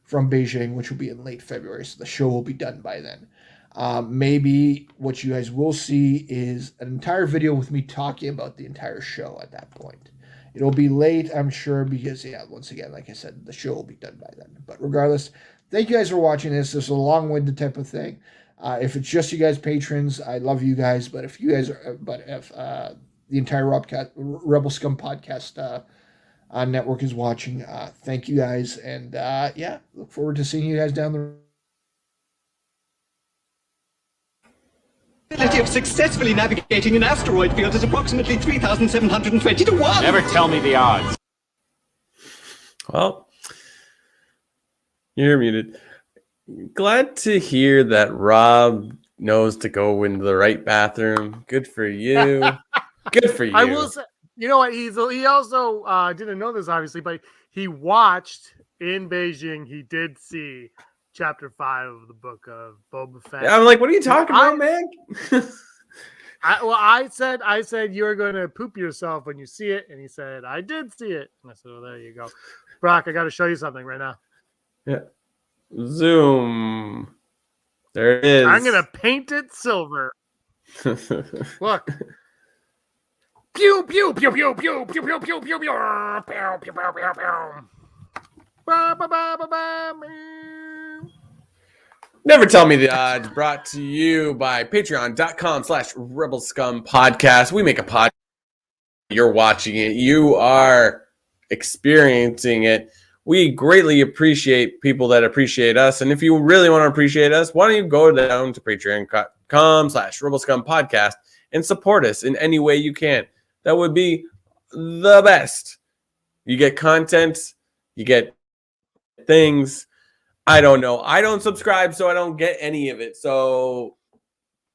from Beijing, which will be in late February. So the show will be done by then. Maybe what you guys will see is an entire video with me talking about the entire show at that point. It'll be late, I'm sure, because, once again, like I said, the show will be done by then. But regardless, thank you guys for watching this. This is a long-winded type of thing. If it's just you guys patrons, I love you guys. But if you guys are, if the entire Rebel Scum podcast network is watching, thank you guys. And look forward to seeing you guys down the road. Probability of successfully navigating an asteroid field is approximately 3,720 to 1. Never tell me the odds. Well, you're muted. Glad to hear that Rob knows to go into the right bathroom. Good for you. Good for you. I will say, you know what? He also didn't know this, obviously, but he watched in Beijing. He did see Chapter 5 of the book of Boba Fett. Yeah, I'm like, what are you talking about, man? I said you're going to poop yourself when you see it, and he said I did see it. And I said, well, there you go, Brock. I got to show you something right now. Yeah, zoom. There it is. I'm gonna paint it silver. Look. Pew pew pew pew pew pew pew pew pew pew pew pew pew pew pew. Ba ba ba ba ba. Never Tell Me the Odds, brought to you by patreon.com/Rebel Scum podcast. We make a pod. You're watching it. You are experiencing it. We greatly appreciate people that appreciate us. And if you really want to appreciate us, why don't you go down to patreon.com/Rebel Scum podcast and support us in any way you can. That would be the best. You get content. You get things. I don't know. I don't subscribe, so I don't get any of it. So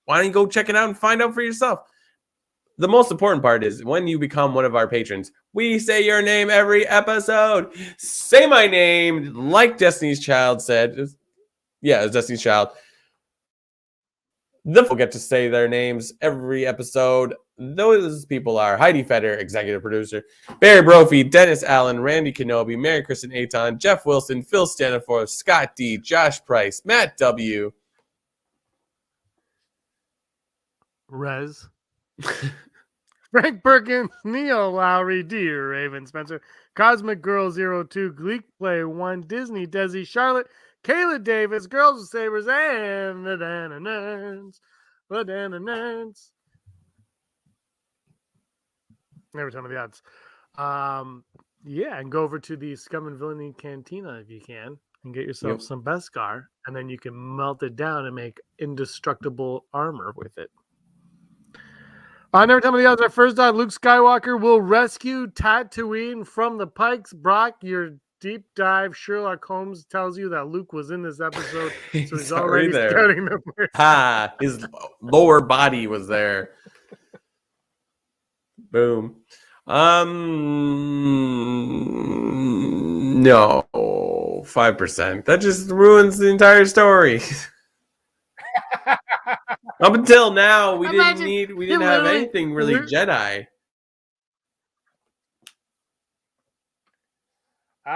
why don't you go check it out and find out for yourself? The most important part is when you become one of our patrons, we say your name every episode. Say my name, like Destiny's Child said. Yeah, it's Destiny's Child. The people get to say their names every episode. Those people are Heidi Feder, executive producer, Barry Brophy, Dennis Allen, Randy Kenobi, Mary Kristen Aton, Jeff Wilson, Phil Staniforth, Scott D, Josh Price, Matt W. Rez. Frank Perkins, Neil Lowry, Dear Raven Spencer, Cosmic Girl 02, Gleek Play 1, Disney Desi, Charlotte, Kayla Davis, Girls with Sabers, and the Dananans. The Dananans. Never tell me the odds. And go over to the Scum and Villainy Cantina if you can and get yourself some Beskar, and then you can melt it down and make indestructible armor with it. Never tell me the odds. Our first dog, Luke Skywalker, will rescue Tatooine from the Pikes. Brock, your deep dive Sherlock Holmes tells you that Luke was in this episode, so he's already there. scouting the place. His lower body was there. Boom. No, 5%. That just ruins the entire story. Up until now, we didn't have anything really Jedi. The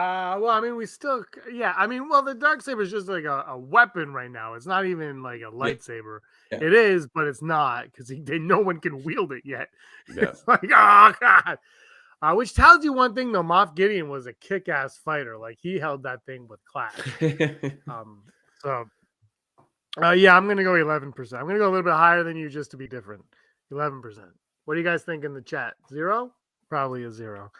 Darksaber is just like a weapon right now. It's not even like a lightsaber. Yeah. It is, but it's not because no one can wield it yet. Yeah. It's like, oh god. Which tells you one thing though, Moff Gideon was a kick-ass fighter. Like he held that thing with class. I'm gonna go 11%. I'm gonna go a little bit higher than you just to be different. 11%. What do you guys think in the chat? 0? Probably a 0.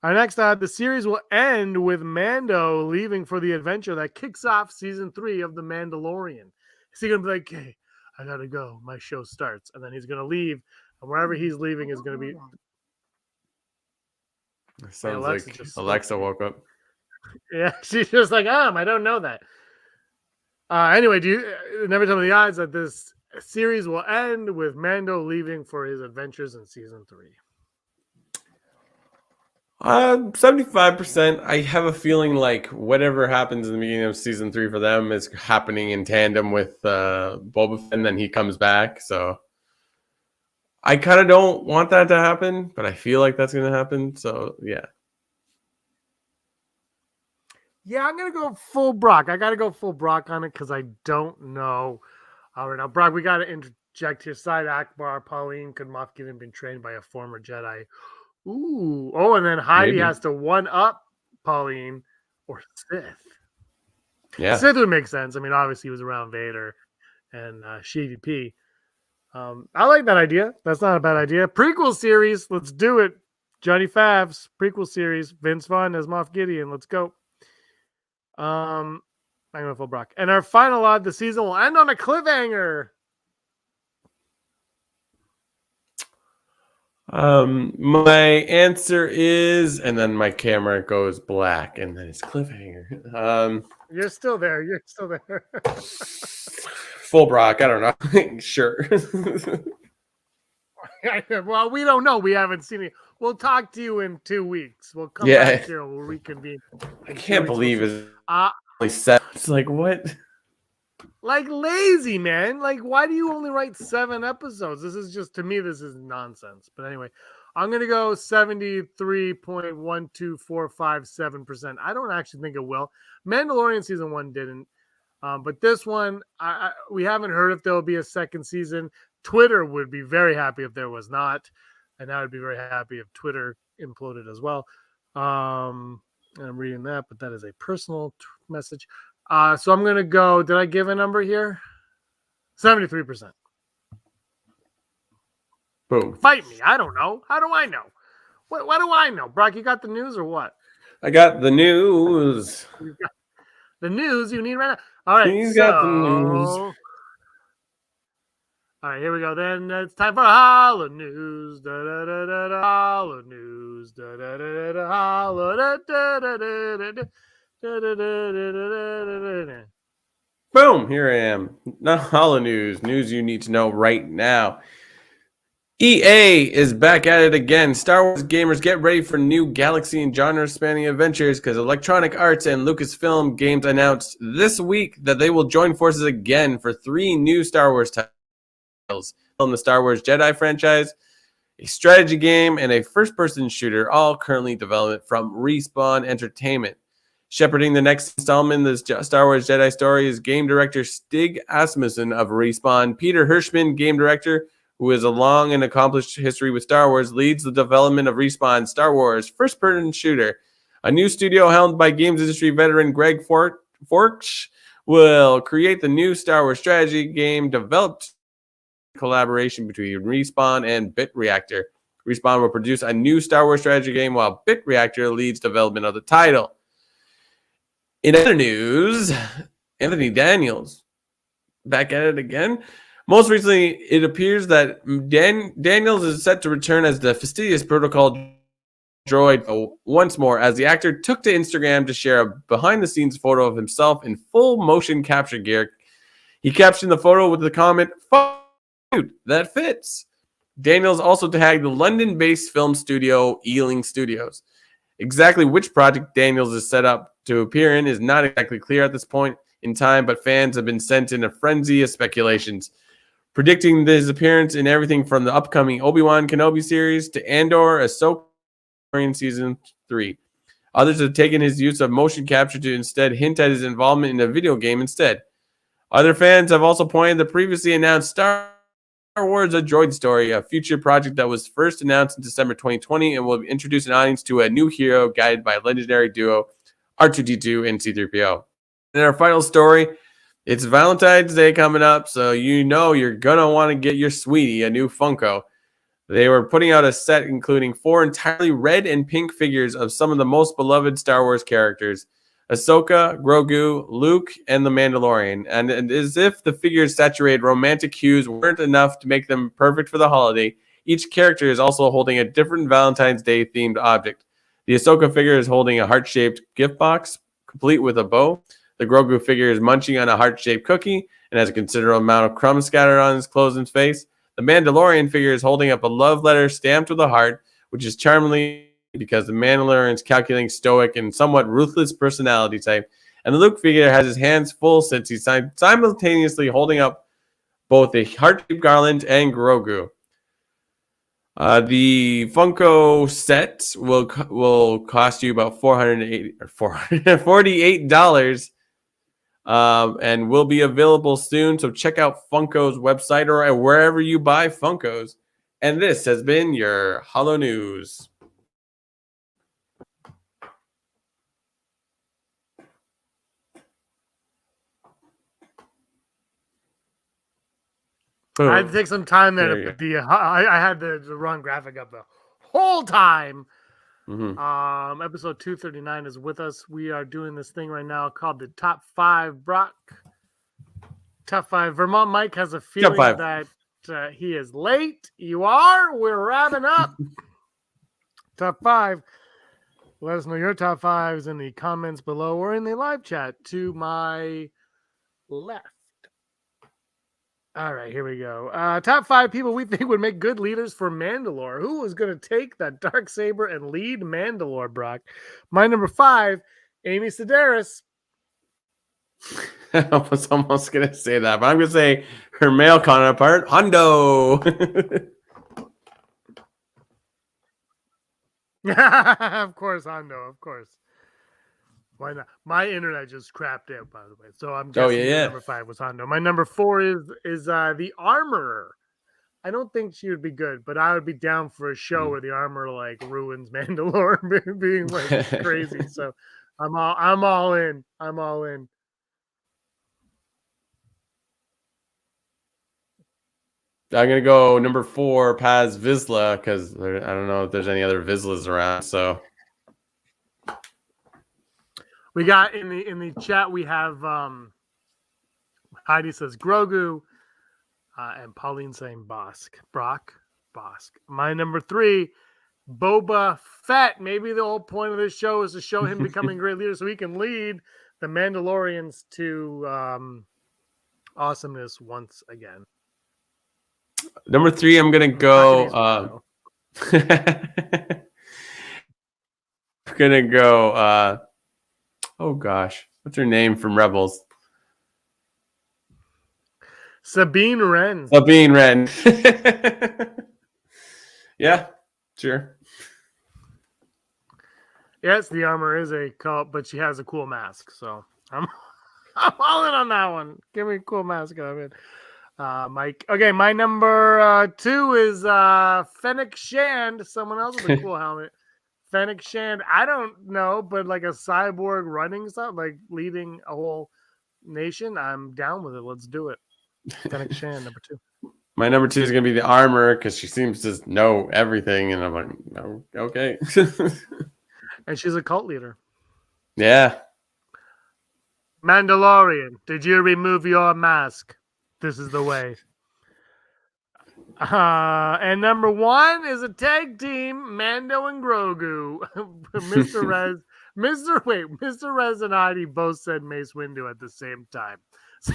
Our next the series will end with Mando leaving for the adventure that kicks off season 3 of The Mandalorian. Is he gonna be like, "Hey, I gotta go. My show starts," and then he's gonna leave, and wherever he's leaving is gonna be. Sounds like Alexa woke up. Yeah, she's just like, I don't know that. Anyway, do you never tell me the odds that this series will end with Mando leaving for his adventures in season 3? 75%. I have a feeling like whatever happens in the beginning of season 3 for them is happening in tandem with Boba Fett, and then he comes back. So I kind of don't want that to happen, but I feel like that's going to happen. So yeah. Yeah, I'm gonna go full Brock. I gotta go full Brock on it because I don't know. All right, now Brock, we gotta interject here. Side Akbar, Pauline, could Moff Gideon been trained by a former Jedi? Ooh, and then Heidi Maybe. has to one up Pauline or Sith. Yeah. Sith would make sense. I mean, obviously he was around Vader and CVP. I like that idea. That's not a bad idea. Prequel series, let's do it. Johnny Favs, prequel series. Vince Vaughn as Moff Gideon. Let's go. I'm going full Brock. And our final odd, the season will end on a cliffhanger. My answer is, and then my camera goes black, and then it's cliffhanger. You're still there. You're still there. Full Brock. I don't know. Sure. Well, we don't know. We haven't seen it. We'll talk to you in 2 weeks. We'll come back here. We'll reconvene. I can't believe it's only 7. It's like, what? Like lazy, man. Like, why do you only write 7 episodes? This is just, to me, this is nonsense. But anyway, I'm going to go 73.12457%. I don't actually think it will. Mandalorian season 1 didn't. But this one, we haven't heard if there will be a second season. Twitter would be very happy if there was not. And I would be very happy if Twitter imploded as well. And I'm reading that, but that is a personal message. So I'm going to go, did I give a number here? 73%. Boom. Fight me. I don't know. How do I know? What do I know? Brock, you got the news or what? I got the news. The news you need right now. All right. He's got the news. All right, here we go. Then it's time for Hollow News. Da da da da da. Hollow News. Da da da da da. Hollow da da da da da. Da da da da da da. Boom! Here I am. Not Hollow News. News you need to know right now. EA is back at it again. Star Wars gamers, get ready for new galaxy and genre-spanning adventures because Electronic Arts and Lucasfilm Games announced this week that they will join forces again for 3 new Star Wars titles. In the Star Wars Jedi franchise, a strategy game, and a first-person shooter, all currently development from Respawn Entertainment. Shepherding the next installment in the Star Wars Jedi story is game director Stig Asmussen of Respawn. Peter Hirschman, game director, who has a long and accomplished history with Star Wars, leads the development of Respawn's Star Wars first-person shooter. A new studio helmed by games industry veteran Greg Forch will create the new Star Wars strategy game developed collaboration between Respawn and Bit Reactor. Respawn will produce a new Star Wars strategy game while Bit Reactor leads development of the title. In other news, Anthony Daniels back at it again. Most recently, it appears that Daniels is set to return as the fastidious protocol droid once more, as the actor took to Instagram to share a behind-the-scenes photo of himself in full motion capture gear. He captioned the photo with the comment, "Fuck, dude, that fits." Daniels also tagged the London-based film studio Ealing Studios. Exactly which project Daniels is set up to appear in is not exactly clear at this point in time, but fans have been sent in a frenzy of speculations, predicting his appearance in everything from the upcoming Obi-Wan Kenobi series to Andor, Ahsoka in season 3. Others have taken his use of motion capture to instead hint at his involvement in a video game instead. Other fans have also pointed the previously announced Star Wars: A Droid Story, a future project that was first announced in December 2020 and will introduce an audience to a new hero guided by a legendary duo R2-D2 and C-3PO. In our final story, it's Valentine's Day coming up, so you know you're going to want to get your sweetie a new Funko. They were putting out a set including 4 entirely red and pink figures of some of the most beloved Star Wars characters: Ahsoka, Grogu, Luke, and the Mandalorian. And as if the figures' saturated romantic hues weren't enough to make them perfect for the holiday, each character is also holding a different Valentine's Day themed object. The Ahsoka figure is holding a heart-shaped gift box, complete with a bow. The Grogu figure is munching on a heart-shaped cookie and has a considerable amount of crumbs scattered on his clothes and face. The Mandalorian figure is holding up a love letter stamped with a heart, which is charmingly because the Mandalorian's calculating, stoic, and somewhat ruthless personality type. And the Luke figure has his hands full since he's simultaneously holding up both a heart-shaped garland and Grogu. The Funko set will cost you about $448, and will be available soon. So check out Funko's website or wherever you buy Funkos. And this has been your Holo News. I had to take some time there to put I had the wrong graphic up the whole time. Mm-hmm. Episode 239 is with us. We are doing this thing right now called the Top 5. Brock, Top 5. Vermont Mike has a feeling that he is late. You are. We're wrapping up. Top 5. Let us know your top 5s in the comments below or in the live chat to my left. All right, here we go. Top 5 people we think would make good leaders for Mandalore. Who is going to take that Darksaber and lead Mandalore, Brock? My number 5, Amy Sedaris. I was almost going to say that, but I'm going to say her male counterpart, Hondo. Of course, Hondo, of course. Why not? My internet just crapped out, by the way. So I'm guessing number 5 was Hondo. My number 4 is the Armorer. I don't think she would be good, but I would be down for a show where the Armorer like ruins Mandalore being like crazy. So I'm all in. I'm all in. I'm gonna go number 4, Paz Vizsla, because I don't know if there's any other Vizslas around. So we got in the chat. We have Heidi says Grogu, and Pauline saying Brock. My number 3, Boba Fett. Maybe the whole point of this show is to show him becoming a great leader, so he can lead the Mandalorians to awesomeness once again. Number 3, I'm gonna go. I'm gonna go. Oh gosh, what's her name from Rebels? Sabine Wren. Yeah, sure. Yes, the Armor is a cult, but she has a cool mask, so I'm all in on that one. Give me a cool mask. I'm in. Mike. Okay, my number 2 is Fennec Shand. Someone else with a cool helmet. Fennec Shand. I don't know, but like a cyborg running stuff, like leading a whole nation. I'm down with it. Let's do it. Fennec Shand, number 2. My number 2 is gonna be the Armor because she seems to know everything, and I'm like, no, okay. And she's a cult leader. Yeah. Mandalorian, did you remove your mask? This is the way. And number 1 is a tag team, Mando and Grogu. Mr. Rez and Heidi both said Mace Windu at the same time. So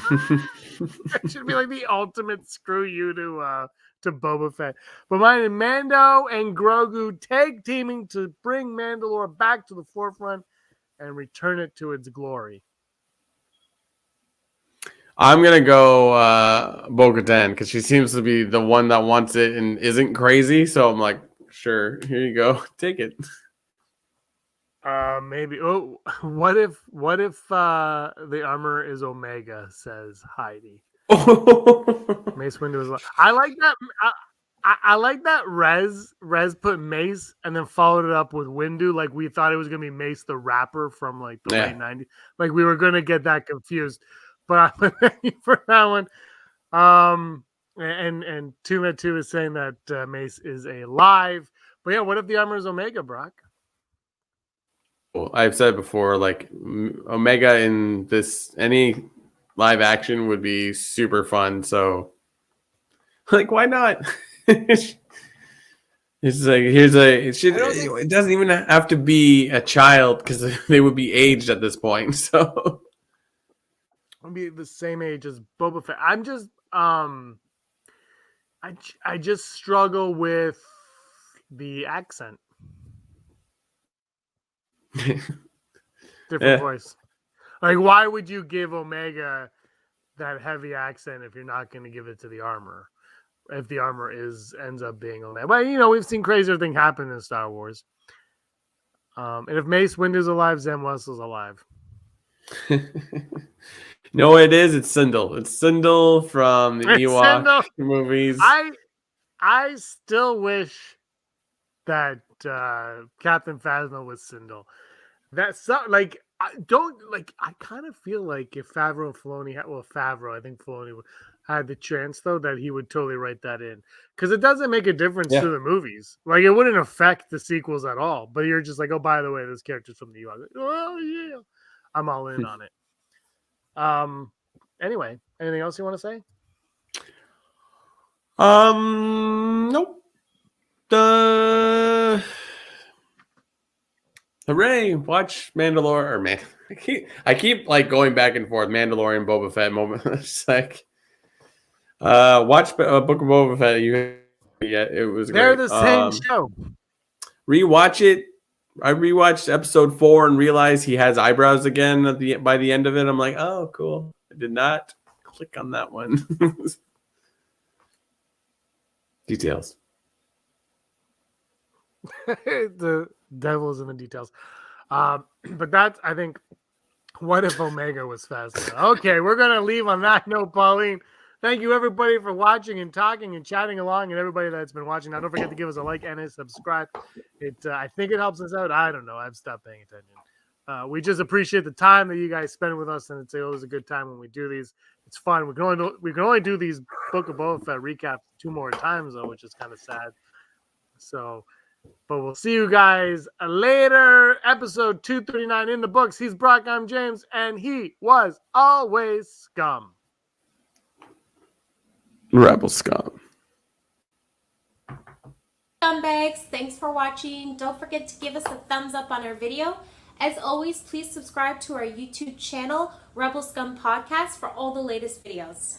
it should be like the ultimate screw you to Boba Fett. But mine is Mando and Grogu tag teaming to bring Mandalore back to the forefront and return it to its glory. I'm gonna go Bo-Katan because she seems to be the one that wants it and isn't crazy. So I'm like, sure, here you go, take it. Maybe. Oh, what if the Armor is Omega? Says Heidi. Mace Windu is. I like that. I like that. Rez put Mace and then followed it up with Windu. Like we thought it was gonna be Mace the rapper from like the late '90s. Like we were gonna get that confused. But I'm for that one. And Tumet2 is saying that Mace is alive. But yeah, what if the armor is Omega, Brock? Well, I've said before, like Omega in this any live action would be super fun. So, like, why not? It's like it doesn't even have to be a child because they would be aged at this point. So I'll be the same age as Boba Fett. I'm just I just struggle with the accent. Different voice. Like, why would you give Omega that heavy accent if you're not going to give it to the armor? If the armor ends up being Omega, but we've seen crazier things happen in Star Wars. And if Mace Windu's alive, Zam Wessel's alive. No, it is. It's Sindel. It's Sindel from the Ewok movies. I still wish that Captain Phasma was Sindel. That's like I kind of feel like if Favreau and Filoni I think Filoni had the chance though that he would totally write that in because it doesn't make a difference to the movies. Like it wouldn't affect the sequels at all. But you're just like, oh, by the way, this character's from the Ewok. Like, oh yeah, I'm all in on it. Anyway, anything else you want to say? Nope. Hooray! Watch Mandalorian or man. I keep like going back and forth. Mandalorian, Boba Fett moment. It's like, watch Book of Boba Fett. It was. They're great. the same show. Rewatch it. I rewatched episode 4 and realized he has eyebrows again by the end of it. I'm like, oh, cool. I did not click on that one. Details. The devil's in the details. But that's, I think, what if Omega was faster? Okay, we're going to leave on that note, Pauline. Thank you, everybody, for watching and talking and chatting along, and everybody that's been watching. Now, don't forget to give us a like and a subscribe. I think it helps us out. I don't know. I've stopped paying attention. We just appreciate the time that you guys spend with us, and it's always a good time when we do these. It's fun. We can only do these Book of Boba Fett recaps 2 more times, though, which is kind of sad. So, but we'll see you guys later. Episode 239 in the books. He's Brock, I'm James, and he was always Scum. Rebel Scum. Scumbags, thanks for watching. Don't forget to give us a thumbs up on our video. As always, please subscribe to our YouTube channel, Rebel Scum Podcast, for all the latest videos.